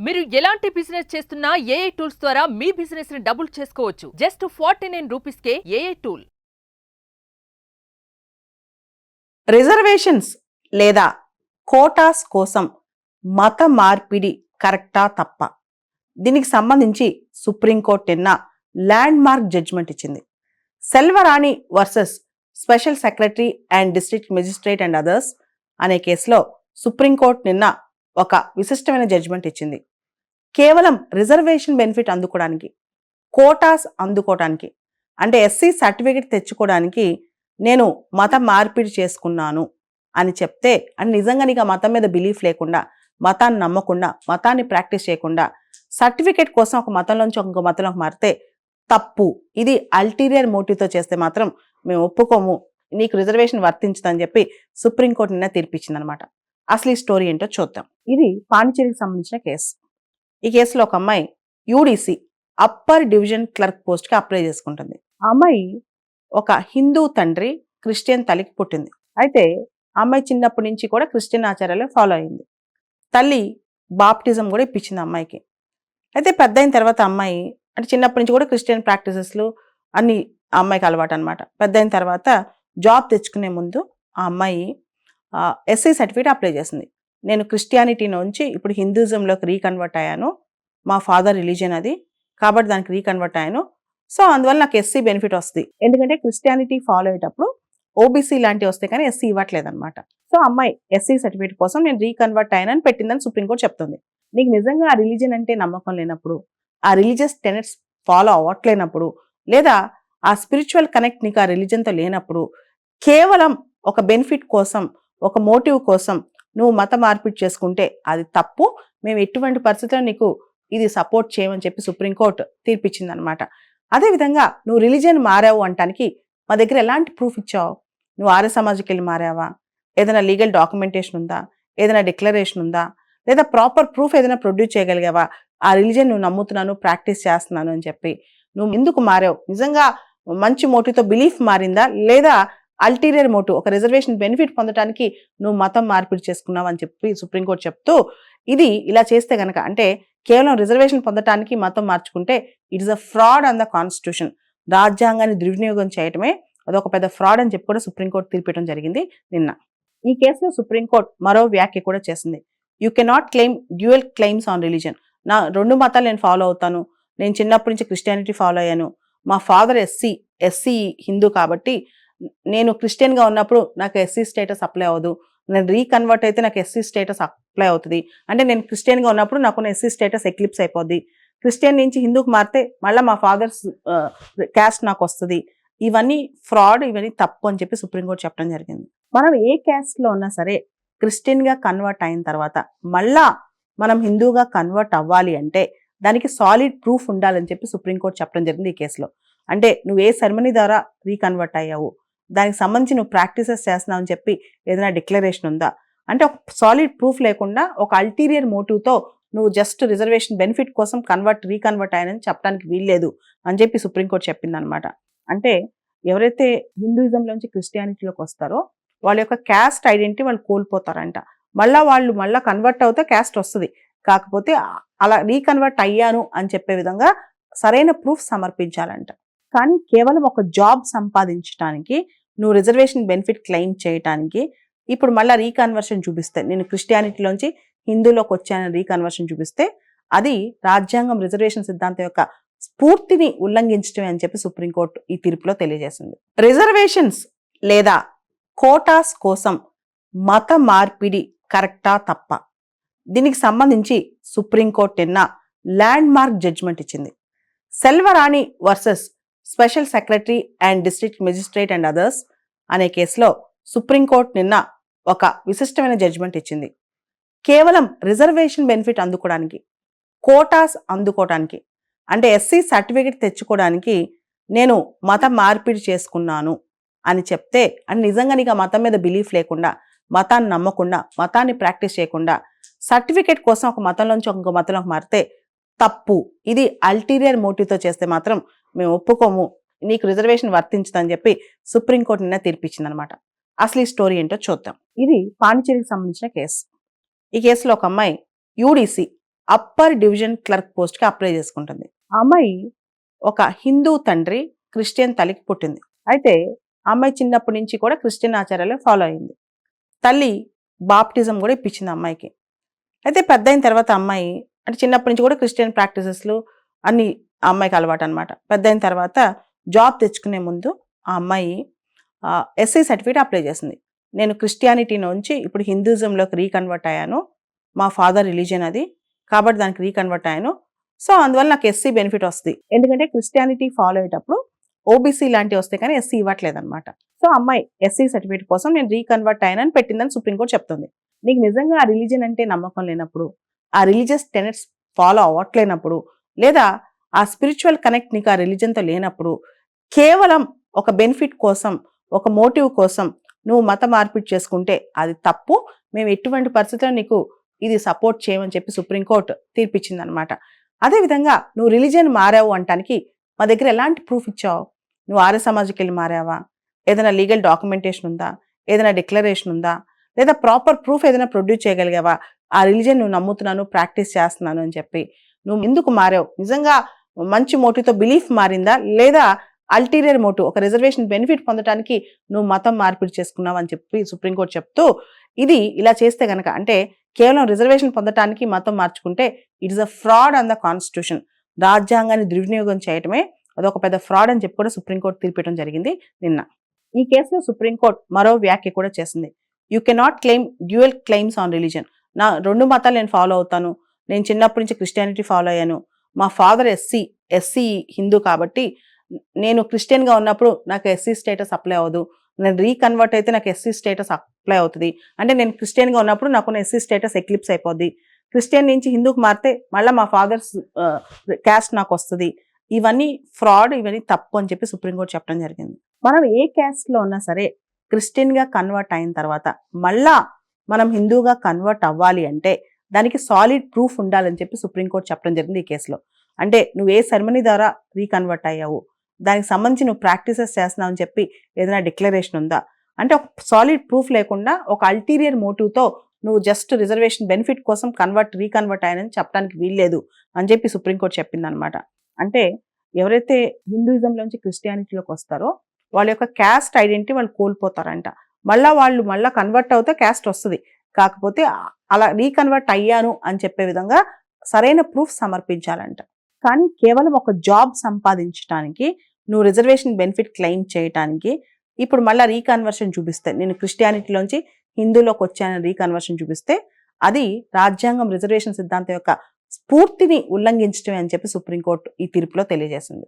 మీరు ఎలాంటి బిజినెస్ చేస్తున్నా ఏఐ టూల్స్ ద్వారా మీ బిజినెస్ ని డబుల్ చేసుకోవచ్చు. జస్ట్ 49 రూపీస్కే ఏఐ టూల్. రిజర్వేషన్స్ లేదా కోటాస్ కోసం మత మార్పిడి కరెక్టా తప్ప? దీనికి సంబంధించి సుప్రీంకోర్టు నిన్న ల్యాండ్ మార్క్ జడ్జిమెంట్ ఇచ్చింది. Selvarani versus special secretary and district magistrate and others అనే కేసులో సుప్రీంకోర్టు నిన్న ఒక విశిష్టమైన జడ్జిమెంట్ ఇచ్చింది. కేవలం రిజర్వేషన్ బెనిఫిట్ అందుకోవడానికి, కోటాస్ అందుకోవడానికి, అంటే ఎస్సీ సర్టిఫికెట్ తెచ్చుకోవడానికి నేను మత మార్పిడి చేసుకున్నాను అని చెప్తే, అని నిజంగా నీకు ఆ మతం మీద బిలీఫ్ లేకుండా, మతాన్ని నమ్మకుండా, మతాన్ని ప్రాక్టీస్ చేయకుండా సర్టిఫికెట్ కోసం ఒక మతంలోంచి ఇంకో మతంలోకి మారితే తప్పు. ఇది అల్టీరియర్ మోటివ్తో చేస్తే మాత్రం మేము ఒప్పుకోము, నీకు రిజర్వేషన్ వర్తించదని చెప్పి సుప్రీంకోర్టు నిన్న తీర్పిచ్చిందనమాట. అసలు ఈ స్టోరీ ఏంటో చూద్దాం. ఇది పాండిచేరికి సంబంధించిన కేసు. ఈ కేసులో ఒక అమ్మాయి యూడీసీ అప్పర్ డివిజన్ క్లర్క్ పోస్ట్కి అప్లై చేసుకుంటుంది. ఆ అమ్మాయి ఒక హిందూ తండ్రి, క్రిస్టియన్ తల్లికి పుట్టింది. అయితే ఆ అమ్మాయి చిన్నప్పటి నుంచి కూడా క్రిస్టియన్ ఆచారాలు ఫాలో అయింది. తల్లి బాప్టిజం కూడా ఇప్పించింది అమ్మాయికి. అయితే పెద్ద అయిన తర్వాత అమ్మాయి అంటే చిన్నప్పటి నుంచి కూడా క్రిస్టియన్ ప్రాక్టీసెస్లు అన్ని ఆ అమ్మాయికి అలవాటు అనమాట. పెద్ద అయిన తర్వాత జాబ్ తెచ్చుకునే ముందు ఆ అమ్మాయి ఎస్సీ సర్టిఫికేట్ అప్లై చేసింది. నేను క్రిస్టియానిటీ నుంచి ఇప్పుడు హిందూజంలోకి రీకన్వర్ట్ అయ్యాను, మా ఫాదర్ రిలీజియన్ అది, కాబట్టి దానికి రీకన్వర్ట్ అయ్యాను, సో అందువల్ల నాకు ఎస్సీ బెనిఫిట్ వస్తుంది. ఎందుకంటే క్రిస్టియానిటీ ఫాలో అయ్యేటప్పుడు ఓబీసీ లాంటివి వస్తాయి కానీ ఎస్సీ ఇవ్వట్లేదు అనమాట. సో అమ్మాయి ఎస్సీ సర్టిఫికేట్ కోసం నేను రీకన్వర్ట్ అయ్యానని పెట్టిందని సుప్రీంకోర్టు చెప్తుంది. నీకు నిజంగా ఆ రిలీజియన్ అంటే నమ్మకం లేనప్పుడు, ఆ రిలీజియస్ టెనెట్స్ ఫాలో అవ్వట్లేనప్పుడు, లేదా ఆ స్పిరిచువల్ కనెక్ట్ నీకు ఆ రిలీజన్తో లేనప్పుడు, కేవలం ఒక బెనిఫిట్ కోసం, ఒక మోటివ్ కోసం నువ్వు మత మార్పిడి చేసుకుంటే అది తప్పు. మేము ఎటువంటి పరిస్థితుల్లో నీకు ఇది సపోర్ట్ చేయమని చెప్పి సుప్రీంకోర్టు తీర్పిచ్చింది అనమాట. అదేవిధంగా నువ్వు రిలీజియన్ మారావు అంటానికి మా దగ్గర ఎలాంటి ప్రూఫ్ ఇచ్చావు? నువ్వు ఆర్య సమాజ్కి వెళ్ళి మారావా? ఏదైనా లీగల్ డాక్యుమెంటేషన్ ఉందా? ఏదైనా డిక్లరేషన్ ఉందా? లేదా ప్రాపర్ ప్రూఫ్ ఏదైనా ప్రొడ్యూస్ చేయగలిగావా? ఆ రిలీజియన్ నువ్వు నమ్ముతున్నాను, ప్రాక్టీస్ చేస్తున్నాను అని చెప్పి నువ్వు ఎందుకు మారావు? నిజంగా మంచి మోటివ్తో బిలీఫ్ మారిందా, లేదా అల్టీరియర్ మోటివ్ ఒక రిజర్వేషన్ బెనిఫిట్ పొందడానికి నువ్వు మతం మార్పిడి చేసుకున్నావు అని చెప్పి సుప్రీంకోర్టు చెప్తూ, ఇది ఇలా చేస్తే గనక, అంటే కేవలం రిజర్వేషన్ పొందడానికి మతం మార్చుకుంటే it is a fraud on the constitution, రాజ్యాంగాన్ని దుర్వినియోగం చేయటమే అదొక పెద్ద ఫ్రాడ్ అని చెప్పి కూడా సుప్రీంకోర్టు తీర్పియడం జరిగింది నిన్న. ఈ కేసులో సుప్రీంకోర్టు మరో వ్యాఖ్య కూడా చేసింది. You cannot claim dual claims on religion. నా రెండు మతాలు నేను ఫాలో అవుతాను, నేను చిన్నప్పటి నుంచి క్రిస్టియానిటీ ఫాలో అయ్యాను, మా ఫాదర్ ఎస్సీ హిందూ కాబట్టి నేను క్రిస్టియన్గా ఉన్నప్పుడు నాకు ఎస్సీ స్టేటస్ అప్లై అవ్వదు, నేను రీకన్వర్ట్ అయితే నాకు ఎస్సీ స్టేటస్ అప్లై అవుతుంది, అంటే నేను క్రిస్టియన్గా ఉన్నప్పుడు నాకు ఎస్సీ స్టేటస్ ఎక్లిప్స్ అయిపోద్ది, క్రిస్టియన్ నుంచి హిందూకి మారితే మళ్ళీ మా ఫాదర్స్ క్యాస్ట్ నాకు వస్తుంది. ఇవన్నీ ఫ్రాడ్, ఇవన్నీ తప్పు అని చెప్పి సుప్రీంకోర్టు చెప్పడం జరిగింది. మనం ఏ క్యాస్ట్లో ఉన్నా సరే క్రిస్టియన్గా కన్వర్ట్ అయిన తర్వాత మళ్ళా మనం హిందూగా కన్వర్ట్ అవ్వాలి అంటే దానికి సాలిడ్ ప్రూఫ్ ఉండాలని చెప్పి సుప్రీంకోర్టు చెప్పడం జరిగింది ఈ కేసులో. అంటే నువ్వు ఏ సెరమనీ ద్వారా రీకన్వర్ట్ అయ్యావు, దానికి సంబంధించి నువ్వు ప్రాక్టీసెస్ చేస్తున్నావు అని చెప్పి ఏదైనా డిక్లరేషన్ ఉందా, అంటే ఒక సాలిడ్ ప్రూఫ్ లేకుండా ఒక అల్టీరియర్ మోటివ్తో నువ్వు జస్ట్ రిజర్వేషన్ బెనిఫిట్ కోసం రీకన్వర్ట్ అయ్యానని చెప్పడానికి వీల్లేదు అని చెప్పి సుప్రీంకోర్టు చెప్పింది అనమాట. అంటే ఎవరైతే హిందూయిజంలోంచి క్రిస్టియానిటీలోకి వస్తారో వాళ్ళ యొక్క క్యాస్ట్ ఐడెంటిటీ వాళ్ళు కోల్పోతారంట. వాళ్ళు కన్వర్ట్ అవుతే క్యాస్ట్ వస్తుంది, కాకపోతే అలా రీకన్వర్ట్ అయ్యాను అని చెప్పే విధంగా సరైన ప్రూఫ్ సమర్పించాలంట. కానీ కేవలం ఒక జాబ్ సంపాదించడానికి, నువ్వు రిజర్వేషన్ బెనిఫిట్ క్లెయిమ్ చేయడానికి ఇప్పుడు మళ్ళీ రీకన్వర్షన్ చూపిస్తే, నేను క్రిస్టియానిటీలోంచి హిందూలోకి వచ్చానని రీకన్వర్షన్ చూపిస్తే అది రాజ్యాంగం రిజర్వేషన్ సిద్ధాంతం యొక్క స్ఫూర్తిని ఉల్లంఘించడమే అని చెప్పి సుప్రీంకోర్టు ఈ తీర్పులో తెలియజేసింది. రిజర్వేషన్స్ లేదా కోటాస్ కోసం మత మార్పిడి కరెక్టా తప్ప? దీనికి సంబంధించి సుప్రీంకోర్టు నిన్న ల్యాండ్ మార్క్ జడ్జిమెంట్ ఇచ్చింది. Selvarani versus special secretary and district magistrate and others అనే కేసులో సుప్రీంకోర్టు నిన్న ఒక విశిష్టమైన జడ్జిమెంట్ ఇచ్చింది. కేవలం రిజర్వేషన్ బెనిఫిట్ అందుకోవడానికి, కోటాస్ అందుకోవడానికి, అంటే ఎస్సీ సర్టిఫికేట్ తెచ్చుకోవడానికి నేను మత మార్పిడి చేసుకున్నాను అని చెప్తే, అని నిజంగా నీకు ఆ మతం మీద బిలీఫ్ లేకుండా, మతాన్ని నమ్మకుండా, మతాన్ని ప్రాక్టీస్ చేయకుండా సర్టిఫికేట్ కోసం ఒక మతంలోంచి ఇంకో మతంలోకి మారితే తప్పు. ఇది అల్టీరియర్ మోటివ్తో చేస్తే మాత్రం మేము ఒప్పుకోము, నీకు రిజర్వేషన్ వర్తించదని చెప్పి సుప్రీంకోర్టు నిన్న తీర్పిచ్చింది అనమాట. అసలు ఈ స్టోరీ ఏంటో చూద్దాం. ఇది పాండిచేరికి సంబంధించిన కేసు. ఈ కేసులో ఒక అమ్మాయి యూడీసీ అప్పర్ డివిజన్ క్లర్క్ పోస్ట్కి అప్లై చేసుకుంటుంది. ఆ అమ్మాయి ఒక హిందూ తండ్రి, క్రిస్టియన్ తల్లికి పుట్టింది. అయితే ఆ అమ్మాయి చిన్నప్పటి నుంచి కూడా క్రిస్టియన్ ఆచారాలే ఫాలో అయింది. తల్లి బాప్టిజం కూడా ఇప్పించింది ఆ అమ్మాయికి. అయితే పెద్ద అయిన తర్వాత అమ్మాయి అంటే చిన్నప్పటి నుంచి కూడా క్రిస్టియన్ ప్రాక్టీసెస్లు అన్ని ఆ అమ్మాయికి అలవాటు అనమాట. పెద్ద అయిన తర్వాత జాబ్ తెచ్చుకునే ముందు ఆ అమ్మాయి ఎస్సీ సర్టిఫికేట్ అప్లై చేసింది. నేను క్రిస్టియానిటీ నుంచి ఇప్పుడు హిందూజంలోకి రీకన్వర్ట్ అయ్యాను. మా ఫాదర్ రిలీజియన్ అది, కాబట్టి దానికి రీకన్వర్ట్ అయ్యాను. సో అందువల్ల నాకు ఎస్సీ బెనిఫిట్ వస్తుంది. ఎందుకంటే క్రిస్టియానిటీ ఫాలో అయ్యేటప్పుడు ఓబీసీ లాంటివి వస్తాయి కానీ ఎస్సీ ఇవ్వట్లేదు అనమాట. సో అమ్మాయి ఎస్సీ సర్టిఫికేట్ కోసం నేను రీకన్వర్ట్ అయ్యానని పెట్టిందని సుప్రీంకోర్టు చెప్తుంది. నీకు నిజంగా ఆ రిలీజియన్ అంటే నమ్మకం లేనప్పుడు, ఆ రిలీజియస్ టెనెట్స్ ఫాలో అవ్వట్లేనప్పుడు, లేదా ఆ స్పిరిచువల్ కనెక్ట్ నీకు ఆ రిలీజన్తో లేనప్పుడు, కేవలం ఒక బెనిఫిట్ కోసం, ఒక మోటివ్ కోసం నువ్వు మత మార్పిడి చేసుకుంటే అది తప్పు. మేము ఎటువంటి పరిస్థితుల్లో నీకు ఇది సపోర్ట్ చేయమని చెప్పి సుప్రీంకోర్టు తీర్పిచ్చింది అనమాట. అదేవిధంగా నువ్వు రిలీజియన్ మారావు అంటానికి మా దగ్గర ఎలాంటి ప్రూఫ్ ఇచ్చావు? నువ్వు ఆర్య సమాజ్కి వెళ్ళి మారావా? ఏదైనా లీగల్ డాక్యుమెంటేషన్ ఉందా? ఏదైనా డిక్లరేషన్ ఉందా? లేదా ప్రాపర్ ప్రూఫ్ ఏదైనా ప్రొడ్యూస్ చేయగలిగావా? ఆ రిలీజియన్ నువ్వు నమ్ముతున్నాను, ప్రాక్టీస్ చేస్తున్నాను అని చెప్పి నువ్వు ఎందుకు మారావు? నిజంగా మంచి మోటివ్తో బిలీఫ్ మారిందా, లేదా అల్టీరియర్ మోటివ్ ఒక రిజర్వేషన్ బెనిఫిట్ పొందడానికి నువ్వు మతం మార్పిడి చేసుకున్నావు అని చెప్పి సుప్రీంకోర్టు చెప్తూ, ఇది ఇలా చేస్తే గనక అంటే కేవలం రిజర్వేషన్ పొందడానికి మతం మార్చుకుంటే it is a fraud on the constitution, రాజ్యాంగాన్ని దుర్వినియోగం చేయటమే అదొక పెద్ద ఫ్రాడ్ అని చెప్పి కూడా సుప్రీంకోర్టు తీర్పియడం జరిగింది నిన్న. ఈ కేసులో సుప్రీంకోర్టు మరో వ్యాఖ్య కూడా చేసింది. You cannot claim dual claims on religion. నా 2 మతాలు నేను ఫాలో అవుతాను, నేను చిన్నప్పటి నుంచి క్రిస్టియానిటీ ఫాలో అయ్యాను, మా ఫాదర్ ఎస్సీ హిందూ కాబట్టి నేను క్రిస్టియన్గా ఉన్నప్పుడు నాకు ఎస్సీ స్టేటస్ అప్లై అవ్వదు, నేను రీకన్వర్ట్ అయితే నాకు ఎస్సీ స్టేటస్ అప్లై అవుతుంది, అంటే నేను క్రిస్టియన్గా ఉన్నప్పుడు నాకు ఎస్సీ స్టేటస్ ఎక్లిప్స్ అయిపోద్ది, క్రిస్టియన్ నుంచి హిందూకి మారితే మళ్ళీ మా ఫాదర్స్ క్యాస్ట్ నాకు వస్తుంది. ఇవన్నీ ఫ్రాడ్, ఇవన్నీ తప్పు అని చెప్పి సుప్రీంకోర్టు చెప్పడం జరిగింది. మనం ఏ క్యాస్ట్లో ఉన్నా సరే క్రిస్టియన్గా కన్వర్ట్ అయిన తర్వాత మళ్ళా మనం హిందూగా కన్వర్ట్ అవ్వాలి అంటే దానికి సాలిడ్ ప్రూఫ్ ఉండాలని చెప్పి సుప్రీంకోర్టు చెప్పడం జరిగింది ఈ కేసులో. అంటే నువ్వు ఏ సెరమనీ ద్వారా రీకన్వర్ట్ అయ్యావు, దానికి సంబంధించి నువ్వు ప్రాక్టీసెస్ చేస్తున్నావు అని చెప్పి ఏదైనా డిక్లరేషన్ ఉందా, అంటే ఒక సాలిడ్ ప్రూఫ్ లేకుండా ఒక అల్టీరియర్ మోటివ్తో నువ్వు జస్ట్ రిజర్వేషన్ బెనిఫిట్ కోసం రీకన్వర్ట్ అయ్యానని చెప్పడానికి వీల్లేదు అని చెప్పి సుప్రీంకోర్టు చెప్పింది అనమాట. అంటే ఎవరైతే హిందూయిజంలోంచి క్రిస్టియానిటీలోకి వస్తారో వాళ్ళ యొక్క క్యాస్ట్ ఐడెంటిటీ వాళ్ళు కోల్పోతారంట. వాళ్ళు కన్వర్ట్ అవుతే క్యాస్ట్ వస్తుంది, కాకపోతే అలా రీకన్వర్ట్ అయ్యాను అని చెప్పే విధంగా సరైన ప్రూఫ్ సమర్పించాలంట. కానీ కేవలం ఒక జాబ్ సంపాదించడానికి, నువ్వు రిజర్వేషన్ బెనిఫిట్ క్లెయిమ్ చేయడానికి ఇప్పుడు మళ్ళీ రీకన్వర్షన్ చూపిస్తే, నేను క్రిస్టియానిటీలోంచి హిందూలోకి వచ్చానని రీకన్వర్షన్ చూపిస్తే అది రాజ్యాంగం రిజర్వేషన్ సిద్ధాంతం యొక్క స్ఫూర్తిని ఉల్లంఘించడమే అని చెప్పి సుప్రీంకోర్టు ఈ తీర్పులో తెలియజేసింది.